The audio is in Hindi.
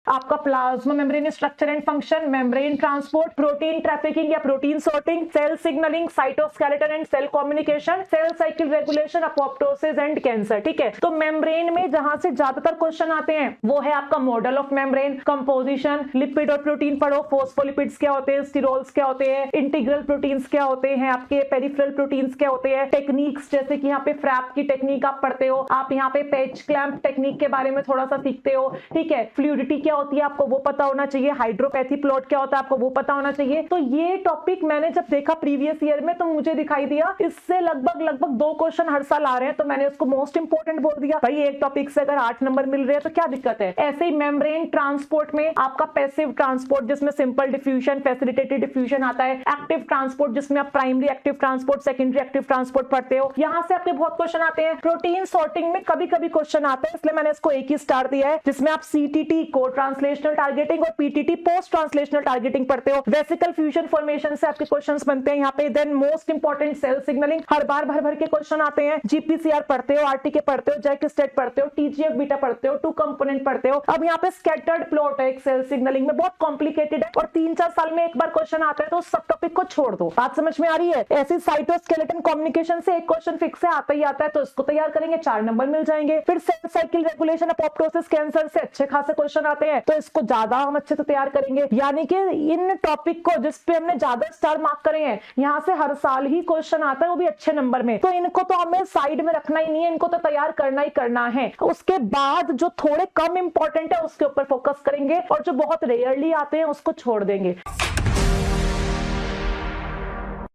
आपका plasma membrane structure and function, membrane transport, protein trafficking या protein sorting, cell signalling, cytoskeleton and cell communication, cell cycle regulation, apoptosis and cancer. ठीक है, तो मेम्ब्रेन में जहां से ज्यादातर क्वेश्चन आते हैं वो है आपका model of membrane, composition, lipid और प्रोटीन पढ़ो, फोस्फोलिपिड्स क्या होते हैं, स्टिरोल्स क्या होते हैं, इंटीग्रल प्रोटीन्स क्या होते हैं, आपके पेरिफेरल प्रोटीन्स क्या होते हैं, टेक्निक्स जैसे कि यहाँ पे फ्रैप की टेक्निक आप पढ़ते हो, आप यहाँ पे पेच क्लैंप टेक्निक के बारे में थोड़ा सा सीखते हो। ठीक है, फ्लूइडिटी क्या होती है आपको वो पता होना चाहिए, हाइड्रोपैथी प्लॉट क्या होता है आपको वो पता होना चाहिए। तो ये टॉपिक मैंने जब देखा प्रीवियस ईयर में तो मुझे दिखाई दिया इससे लगभग 2 क्वेश्चन हर साल आ रहे हैं, तो मैंने उसको मोस्ट इंपोर्टेंट बोल दिया। भाई एक टॉपिक से अगर 8 नंबर मिल रहे हैं तो क्या दिक्कत है। ऐसे ही मेम्ब्रेन ट्रांसपोर्ट में आपका पैसिव ट्रांसपोर्ट जिसमें सिंपल डिफ्यूजन, फैसिलिटेटेड डिफ्यूजन आता है, एक्टिव ट्रांसपोर्ट जिसमें आप primary active transport, secondary active transport पढ़ते हो। यहां से आपके बहुत क्वेश्चन आते हैं। प्रोटीन सॉर्टिंग में कभी कभी क्वेश्चन आते हैं, इसलिए मैंने इसको एक ही स्टार दिया है, जिसमें आप सीटीटी को ट्रांसलेशनल टारगेटिंग और पीटीटी पोस्ट ट्रांसलेशनल टारगेटिंग पढ़ते हो। वेसिकल फ्यूजन फॉर्मेशन से आपके क्वेश्चंस बनते हैं यहाँ पे। Then most important cell signalling, हर बार भर के क्वेश्चन आते हैं। जीपीसीआर पढ़ते हो, आरटीके पढ़ते हो, जैक स्टेट पढ़ते हो, टीजीएफ बीटा पढ़ते हो, 2 कंपोनेंट पढ़ते हो। अब यहाँ पे स्कैटर्ड प्लॉट है एक सेल सिग्नलिंग में, बहुत कॉम्प्लिकेटेड है और 3-4 साल में एक बार क्वेश्चन आता है, तो सब टॉपिक को छोड़ दो। बात समझ में आ रही है। ऐसे साइटोस्केलेटन कम्युनिकेशन से एक क्वेश्चन फिक्स है, आता ही आता है, तो इसको तैयार करेंगे, 4 नंबर मिल जाएंगे। फिर cell cycle regulation, apoptosis, cancer से अच्छे खासे क्वेश्चन आते हैं, तो इसको ज्यादा हम अच्छे से तैयार करेंगे। यानी कि इन टॉपिक को जिसपे हमने ज्यादा स्टार मार्क करे हैं, यहाँ से हर साल ही क्वेश्चन आता है, वो भी अच्छे नंबर में। तो इनको तो हमें साइड में रखना ही नहीं है, इनको तो तैयार करना ही करना है। उसके बाद जो थोड़े कम इंपॉर्टेंट है उसके ऊपर फोकस करेंगे और जो बहुत रेयरली आते हैं उसको छोड़ देंगे।